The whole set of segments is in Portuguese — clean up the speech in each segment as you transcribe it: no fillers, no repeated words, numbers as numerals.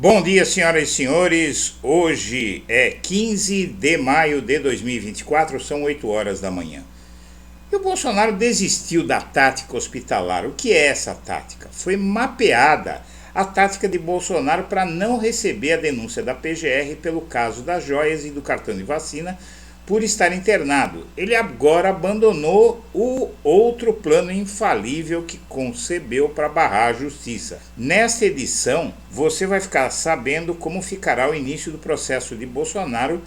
Bom dia, senhoras e senhores. Hoje é 15 de maio de 2024, são 8 horas da manhã. E o Bolsonaro desistiu da tática hospitalar. O que é essa tática? Foi mapeada a tática de Bolsonaro para não receber a denúncia da PGR pelo caso das joias e do cartão de vacina por estar internado. Ele agora abandonou o outro plano infalível que concebeu para barrar a justiça. Nesta edição, você vai ficar sabendo como ficará o início do processo de Bolsonaro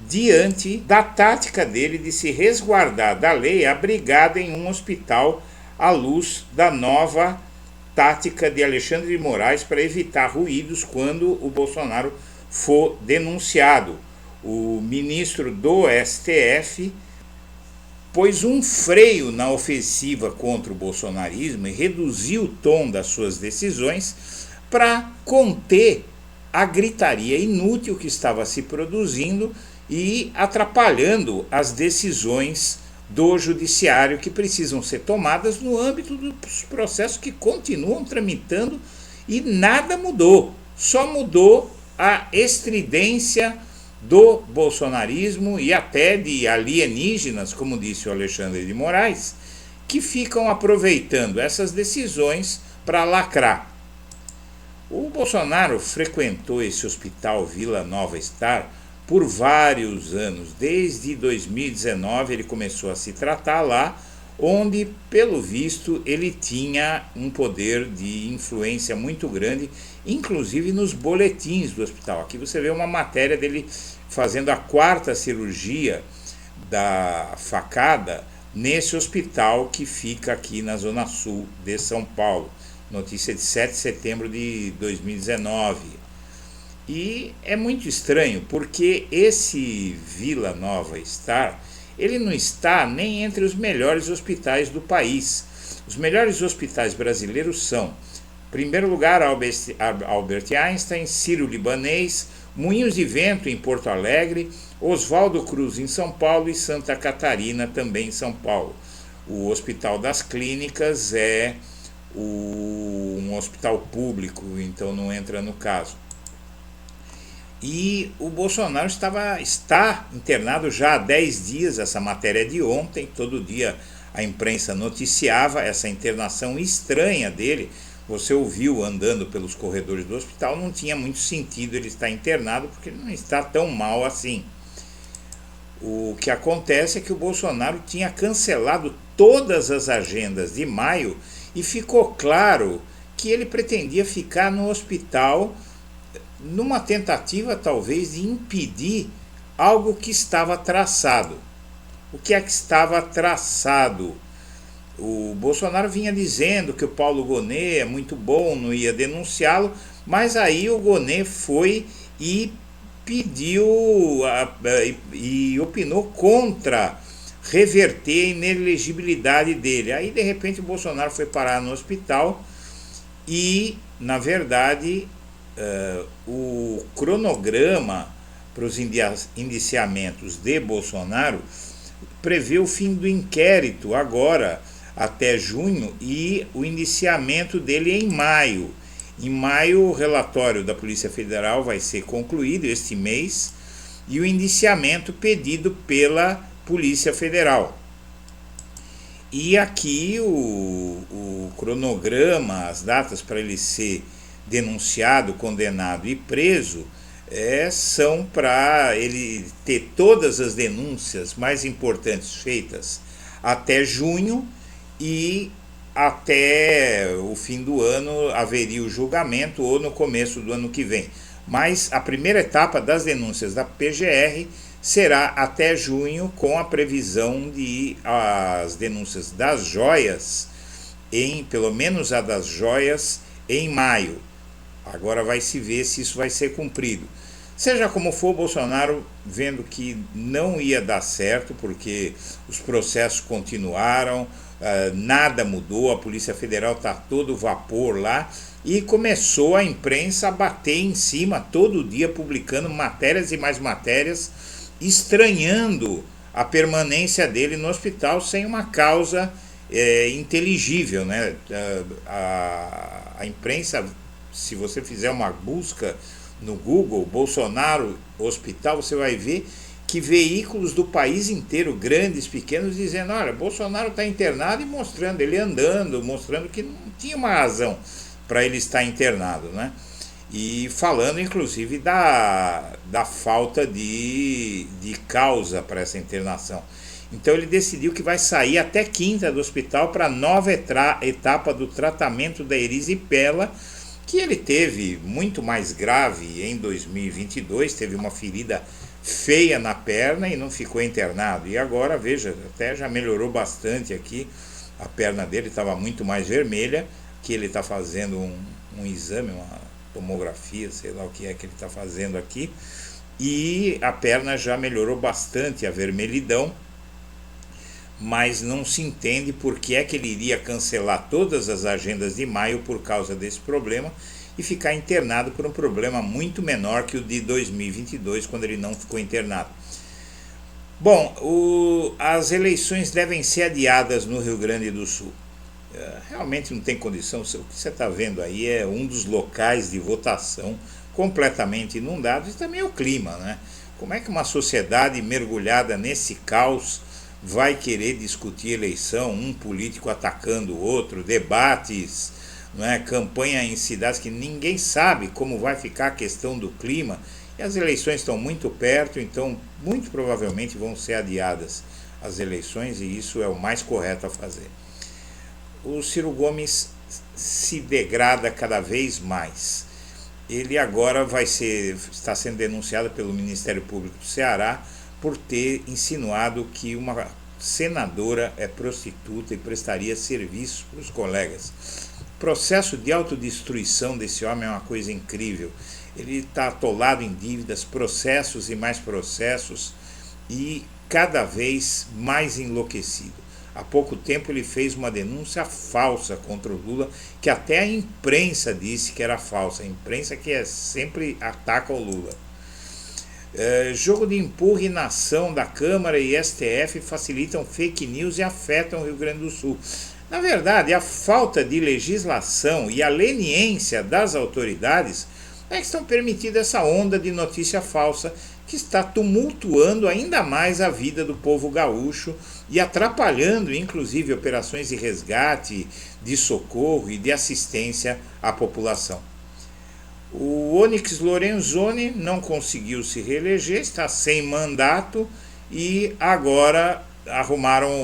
diante da tática dele de se resguardar da lei abrigado em um hospital à luz da nova tática de Alexandre de Moraes para evitar ruídos quando o Bolsonaro for denunciado. O ministro do STF pôs um freio na ofensiva contra o bolsonarismo e reduziu o tom das suas decisões para conter a gritaria inútil que estava se produzindo e atrapalhando as decisões do judiciário que precisam ser tomadas no âmbito dos processos que continuam tramitando e nada mudou. Só mudou a estridência do bolsonarismo e até de alienígenas, como disse o Alexandre de Moraes, que ficam aproveitando essas decisões para lacrar. O Bolsonaro frequentou esse hospital Vila Nova Star por vários anos. Desde 2019 ele começou a se tratar lá, onde, pelo visto, ele tinha um poder de influência muito grande, inclusive nos boletins do hospital. Aqui você vê uma matéria dele fazendo a 4ª cirurgia da facada nesse hospital que fica aqui na zona sul de São Paulo. Notícia de 7 de setembro de 2019. E é muito estranho, porque esse Vila Nova Star, ele não está nem entre os melhores hospitais do país. Os melhores hospitais brasileiros são, em primeiro lugar, Albert Einstein, Sírio-Libanês, Moinhos de Vento em Porto Alegre, Oswaldo Cruz em São Paulo e Santa Catarina também em São Paulo. O Hospital das Clínicas é um hospital público, então não entra no caso. E o Bolsonaro está internado já há 10 dias, essa matéria é de ontem, todo dia a imprensa noticiava essa internação estranha dele. Você ouviu andando pelos corredores do hospital, não tinha muito sentido ele estar internado, porque ele não está tão mal assim. O que acontece é que o Bolsonaro tinha cancelado todas as agendas de maio e ficou claro que ele pretendia ficar no hospital numa tentativa talvez de impedir algo que estava traçado. O que é que estava traçado? O Bolsonaro vinha dizendo que o Paulo Gonet é muito bom, não ia denunciá-lo, mas aí o Gonet foi e pediu e opinou contra reverter a inelegibilidade dele. Aí de repente o Bolsonaro foi parar no hospital e, na verdade, o cronograma para os indiciamentos de Bolsonaro prevê o fim do inquérito agora até junho e o indiciamento dele em maio. Em maio o relatório da Polícia Federal vai ser concluído este mês e o indiciamento pedido pela Polícia Federal. E aqui o cronograma, as datas para ele ser denunciado, condenado e preso, são para ele ter todas as denúncias mais importantes feitas até junho e até o fim do ano haveria o julgamento ou no começo do ano que vem. Mas a primeira etapa das denúncias da PGR será até junho, com a previsão de as denúncias das joias, pelo menos a das joias, em maio. Agora vai se ver se isso vai ser cumprido. Seja como for, Bolsonaro, vendo que não ia dar certo, porque os processos continuaram, nada mudou, a Polícia Federal está todo vapor lá, e começou a imprensa a bater em cima, todo dia publicando matérias e mais matérias, estranhando a permanência dele no hospital sem uma causa inteligível, né? A imprensa, se você fizer uma busca no Google, Bolsonaro Hospital, você vai ver que veículos do país inteiro, grandes, pequenos, dizendo, olha, Bolsonaro está internado e mostrando, ele andando, mostrando que não tinha uma razão para ele estar internado, né? E falando, inclusive, da falta de causa para essa internação. Então ele decidiu que vai sair até quinta do hospital para a nova etapa do tratamento da erisipela, que ele teve muito mais grave em 2022, teve uma ferida feia na perna e não ficou internado. E agora, veja, até já melhorou bastante aqui, a perna dele estava muito mais vermelha, que ele está fazendo um exame, uma tomografia, sei lá o que é que ele está fazendo aqui, e a perna já melhorou bastante, a vermelhidão, mas não se entende por que é que ele iria cancelar todas as agendas de maio por causa desse problema e ficar internado por um problema muito menor que o de 2022, quando ele não ficou internado. Bom, as eleições devem ser adiadas no Rio Grande do Sul. Realmente não tem condição, o que você está vendo aí é um dos locais de votação completamente inundados e também o clima, né? Como é que uma sociedade mergulhada nesse caos vai querer discutir eleição, um político atacando o outro, debates, não é? Campanha em cidades que ninguém sabe como vai ficar a questão do clima, e as eleições estão muito perto, então muito provavelmente vão ser adiadas as eleições, e isso é o mais correto a fazer. O Ciro Gomes se degrada cada vez mais. Ele agora está sendo denunciado pelo Ministério Público do Ceará por ter insinuado que uma senadora é prostituta e prestaria serviço para os colegas. O processo de autodestruição desse homem é uma coisa incrível. Ele está atolado em dívidas, processos e mais processos, e cada vez mais enlouquecido. Há pouco tempo ele fez uma denúncia falsa contra o Lula, que até a imprensa disse que era falsa. A imprensa que sempre ataca o Lula. Jogo de impugnação da Câmara e STF facilitam fake news e afetam o Rio Grande do Sul. Na verdade, a falta de legislação e a leniência das autoridades é que estão permitindo essa onda de notícia falsa que está tumultuando ainda mais a vida do povo gaúcho e atrapalhando, inclusive, operações de resgate, de socorro e de assistência à população. O Onyx Lorenzoni não conseguiu se reeleger, está sem mandato e agora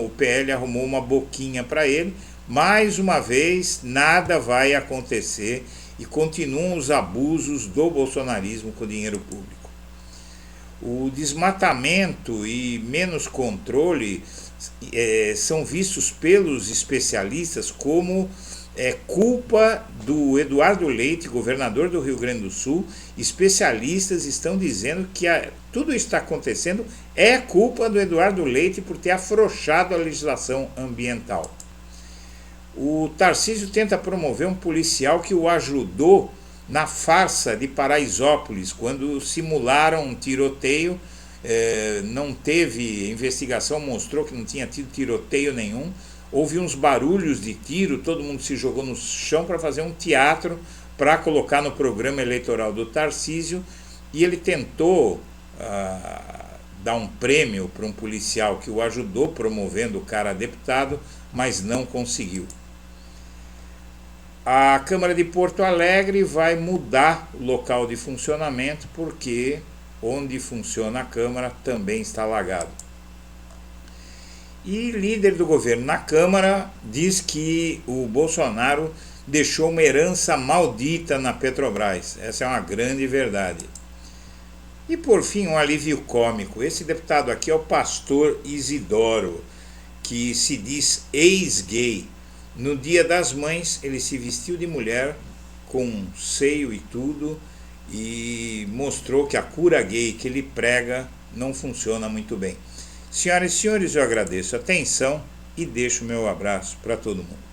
o PL arrumou uma boquinha para ele. Mais uma vez, nada vai acontecer e continuam os abusos do bolsonarismo com o dinheiro público. O desmatamento e menos controle são vistos pelos especialistas como culpa do Eduardo Leite, governador do Rio Grande do Sul. Especialistas estão dizendo que tudo isso está acontecendo é culpa do Eduardo Leite por ter afrouxado a legislação ambiental. O Tarcísio tenta promover um policial que o ajudou na farsa de Paraisópolis, quando simularam um tiroteio. Não teve investigação, mostrou que não tinha tido tiroteio nenhum. Houve uns barulhos de tiro, todo mundo se jogou no chão para fazer um teatro para colocar no programa eleitoral do Tarcísio, e ele tentou dar um prêmio para um policial que o ajudou, promovendo o cara a deputado, mas não conseguiu. A Câmara de Porto Alegre vai mudar o local de funcionamento, porque onde funciona a Câmara também está alagado. E líder do governo na Câmara diz que o Bolsonaro deixou uma herança maldita na Petrobras. Essa é uma grande verdade. E por fim, um alívio cômico. Esse deputado aqui é o pastor Isidoro, que se diz ex-gay. No Dia das Mães, ele se vestiu de mulher, com seio e tudo, e mostrou que a cura gay que ele prega não funciona muito bem. Senhoras e senhores, eu agradeço a atenção e deixo o meu abraço para todo mundo.